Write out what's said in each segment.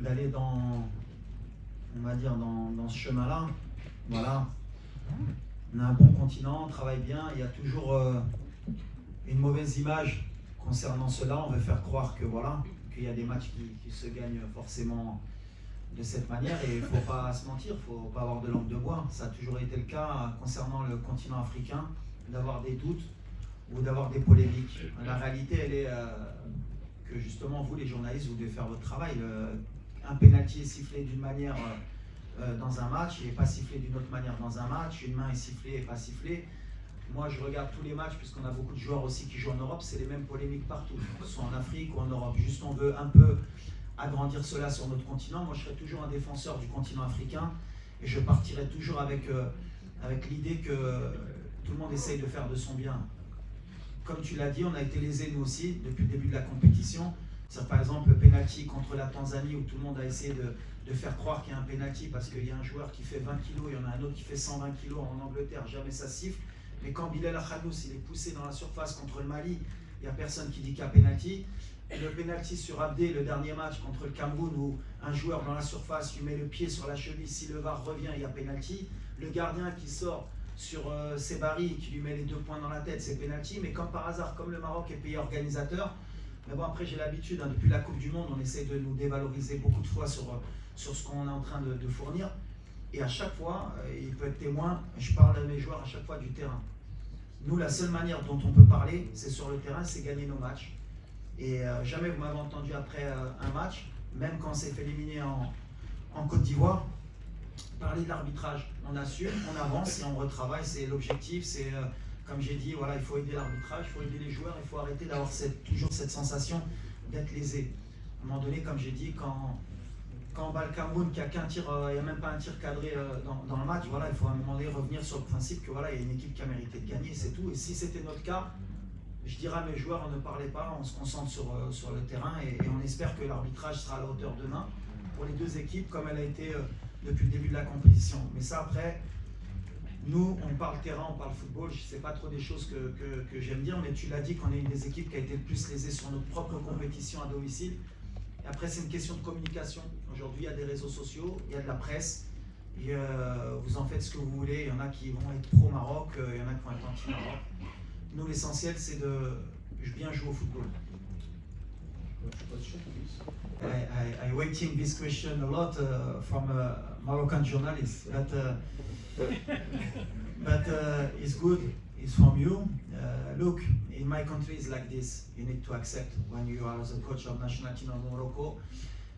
d'aller dans, on va dire, dans ce chemin-là. Voilà. On a un bon continent, on travaille bien, il y a toujours une mauvaise image concernant cela. On veut faire croire que voilà, qu'il y a des matchs qui se gagnent forcément de cette manière, et il ne faut pas se mentir, il ne faut pas avoir de langue de bois. Ça a toujours été le cas concernant le continent africain, d'avoir des doutes ou d'avoir des polémiques. La réalité, elle est que justement, vous les journalistes, vous devez faire votre travail. Un pénalty est sifflé d'une manière dans un match, il n'est pas sifflé d'une autre manière dans un match, une main est sifflée et pas sifflée. Moi, je regarde tous les matchs, puisqu'on a beaucoup de joueurs aussi qui jouent en Europe, c'est les mêmes polémiques partout, que ce soit en Afrique ou en Europe. Juste, on veut un peu agrandir cela sur notre continent. Moi, je serai toujours un défenseur du continent africain, et je partirai toujours avec l'idée que tout le monde essaye de faire de son bien. Comme tu l'as dit, on a été lésés nous aussi depuis le début de la compétition. C'est par exemple le penalty contre la Tanzanie, où tout le monde a essayé de faire croire qu'il y a un penalty parce qu'il y a un joueur qui fait 20 kg, il y en a un autre qui fait 120 kg en Angleterre, jamais ça siffle. Mais quand Bilal Akhanous il est poussé dans la surface contre le Mali, il n'y a personne qui dit qu'il y a penalty. Et le penalty sur Abdé, le dernier match contre le Cameroun, où un joueur dans la surface lui met le pied sur la cheville, si le VAR revient, il y a penalty. Le gardien qui sort sur Sebari, qui lui met les 2 points dans la tête, c'est penalty. Mais comme par hasard, comme le Maroc est pays organisateur, mais bon, après j'ai l'habitude, hein, depuis la Coupe du Monde, on essaie de nous dévaloriser beaucoup de fois sur ce qu'on est en train de fournir. Et à chaque fois, il peut être témoin, je parle à mes joueurs à chaque fois du terrain. Nous, la seule manière dont on peut parler, c'est sur le terrain, c'est gagner nos matchs. Et jamais vous m'avez entendu après un match, même quand on s'est fait éliminer en Côte d'Ivoire, parler de l'arbitrage. On assume, on avance et on retravaille, c'est l'objectif, c'est comme j'ai dit, voilà, il faut aider l'arbitrage, il faut aider les joueurs, il faut arrêter d'avoir toujours cette sensation d'être lésé. À un moment donné, comme j'ai dit, quand on bat le Cameroun, qu'il n'y a qu'un tir, il n'y a même pas un tir cadré dans le match, voilà, il faut à un moment donné revenir sur le principe que voilà, il y a une équipe qui a mérité de gagner, c'est tout. Et si c'était notre cas, je dirais à mes joueurs, ne parlez pas, on se concentre sur le terrain, et on espère que l'arbitrage sera à la hauteur demain pour les deux équipes, comme elle a été depuis le début de la compétition. Mais ça, après, nous, on parle terrain, on parle football, je ne sais pas trop des choses que j'aime dire, mais tu l'as dit qu'on est une des équipes qui a été le plus lésée sur notre propre compétition à domicile. Et après, c'est une question de communication. Aujourd'hui, il y a des réseaux sociaux, il y a de la presse, et, vous en faites ce que vous voulez. Il y en a qui vont être pro-Maroc, il y en a qui vont être anti-Maroc. Nous, l'essentiel, c'est de bien jouer au football. I waiting this question a lot from Moroccan journalists, but it's good. It's from you. Look, in my country it's like this. You need to accept when you are the coach of national team of Morocco.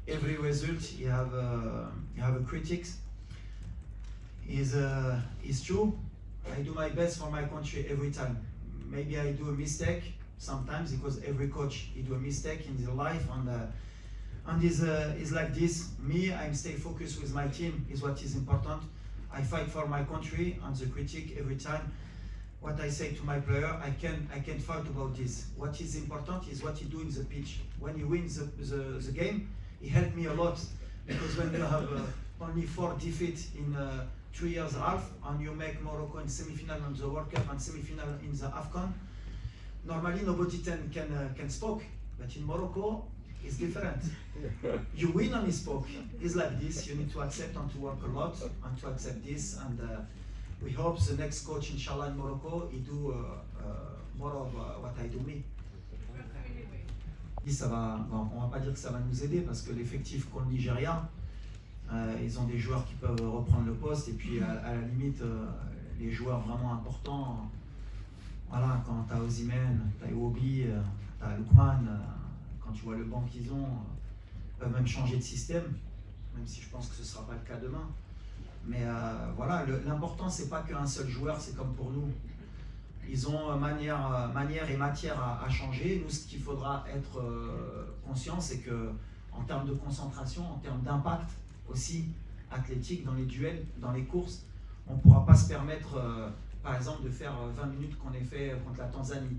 Every result you have a critics. Is true. I do my best for my country every time. Maybe I do a mistake sometimes, because every coach he do a mistake in their life, and is like this. Me, I stay focused with my team is what is important. I fight for my country, and the critic every time. What I say to my player, I can fight about this. What is important is what you do in the pitch. When you win the game, it helped me a lot, because when you have only 4 defeats in 3 years and a half, and you make Morocco in semi-final in the World Cup and semi-final in the AFCON, normally nobody can speak, but in Morocco it's different. You win and you speak. It's like this. You need to accept and to work a lot and to accept this. And we hope the next coach, inshallah, in Morocco, he do more of what I do me. Ça va, bon, on va pas dire que ça va nous aider, parce que l'effectif qu'ont le Nigeria, ils ont des joueurs qui peuvent reprendre le poste, et puis à la limite, les joueurs vraiment importants, voilà, quand tu as Osimhen, tu as Iwobi, tu as Lookman, quand tu vois le banc qu'ils ont, peuvent même changer de système, même si je pense que ce ne sera pas le cas demain. Mais voilà, l'important, c'est pas qu'un seul joueur, c'est comme pour nous. Ils ont manière et matière à changer. Nous, ce qu'il faudra être conscient, c'est que en termes de concentration, en termes d'impact aussi athlétique dans les duels, dans les courses, on ne pourra pas se permettre, par exemple, de faire 20 minutes qu'on ait fait contre la Tanzanie.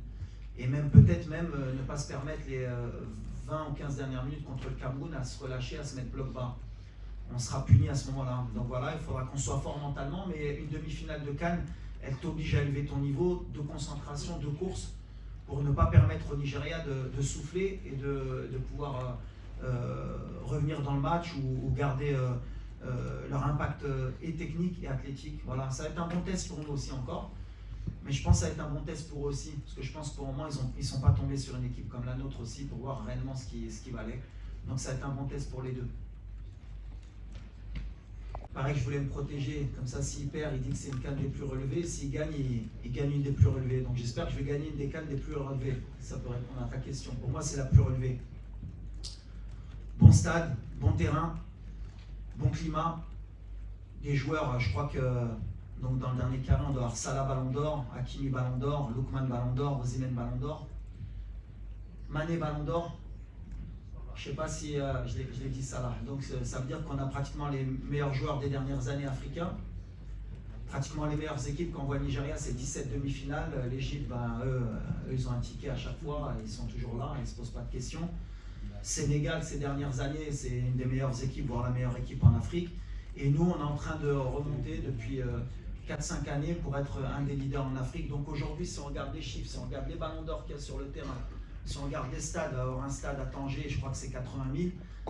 Et même peut-être ne pas se permettre les 20 ou 15 dernières minutes contre le Cameroun à se relâcher, à se mettre bloc bas. On sera puni à ce moment-là. Donc voilà, il faudra qu'on soit fort mentalement, mais une demi-finale de CAN, elle t'oblige à élever ton niveau de concentration, de course, pour ne pas permettre au Nigeria de souffler et de pouvoir revenir dans le match ou garder leur impact et technique et athlétique. Voilà, ça va être un bon test pour nous aussi encore. Mais je pense que ça va être un bon test pour eux aussi, parce que je pense que pour le moment, ils ne sont pas tombés sur une équipe comme la nôtre aussi pour voir réellement ce qui valait. Donc ça va être un bon test pour les deux. Pareil, je voulais me protéger, comme ça s'il perd, il dit que c'est une canne des plus relevées, s'il gagne, il gagne une des plus relevées. Donc j'espère que je vais gagner une des cannes des plus relevées. Ça peut répondre à ta question. Pour moi, c'est la plus relevée. Bon stade, bon terrain, bon climat, des joueurs, je crois que donc dans le dernier carré, on doit avoir Salah Ballon d'Or, Hakimi Ballon d'Or, Lookman Ballon d'Or, Osimhen Ballon d'Or, Mané Ballon d'Or. Je ne sais pas si je l'ai dit Salah. Donc ça veut dire qu'on a pratiquement les meilleurs joueurs des dernières années africains. Pratiquement les meilleures équipes. Quand on voit le Nigeria, c'est 17 demi-finales. L'Égypte, eux, ils ont un ticket à chaque fois. Ils sont toujours là, ils ne se posent pas de questions. Sénégal, ces dernières années, c'est une des meilleures équipes, voire la meilleure équipe en Afrique. Et nous, on est en train de remonter depuis 4-5 années pour être un des leaders en Afrique. Donc aujourd'hui, si on regarde les chiffres, si on regarde les ballons d'or qu'il y a sur le terrain, si on regarde les stades, alors un stade à Tanger, je crois que c'est 80 000,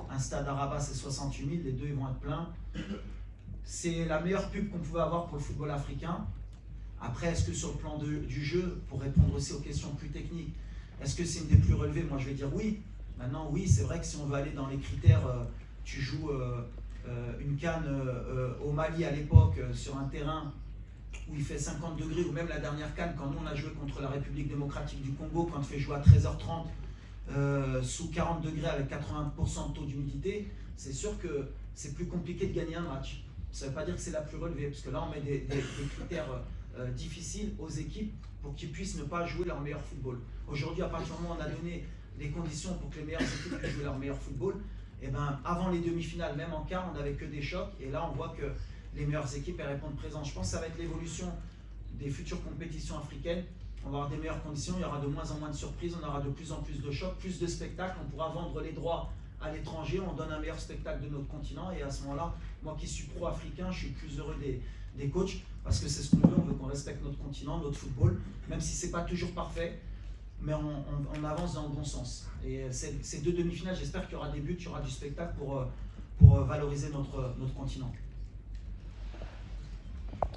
un stade à Rabat, c'est 68 000, les deux ils vont être pleins. C'est la meilleure pub qu'on pouvait avoir pour le football africain. Après, est-ce que sur le plan du jeu, pour répondre aussi aux questions plus techniques, est-ce que c'est une des plus relevées? Moi, je vais dire oui. Maintenant, oui, c'est vrai que si on veut aller dans les critères, tu joues une CAN au Mali à l'époque sur un terrain où il fait 50 degrés, ou même la dernière CAN, quand nous on a joué contre la République démocratique du Congo, quand on fait jouer à 13h30 sous 40 degrés avec 80% de taux d'humidité, c'est sûr que c'est plus compliqué de gagner un match. Ça ne veut pas dire que c'est la plus relevée, parce que là on met des critères difficiles aux équipes pour qu'ils puissent ne pas jouer leur meilleur football. Aujourd'hui, à partir du moment où on a donné les conditions pour que les meilleures équipes puissent jouer leur meilleur football, et ben, avant les demi-finales, même en quart, on n'avait que des chocs, et là on voit que les meilleures équipes elles répondent présentes. Je pense que ça va être l'évolution des futures compétitions africaines. On va avoir des meilleures conditions, il y aura de moins en moins de surprises, on aura de plus en plus de chocs, plus de spectacles, on pourra vendre les droits à l'étranger, on donne un meilleur spectacle de notre continent, et à ce moment-là, moi qui suis pro-africain, je suis plus heureux des coachs, parce que c'est ce qu'on veut qu'on respecte notre continent, notre football, même si c'est pas toujours parfait, mais on avance dans le bon sens. Et ces deux demi-finales, j'espère qu'il y aura des buts, qu'il y aura du spectacle pour valoriser notre continent.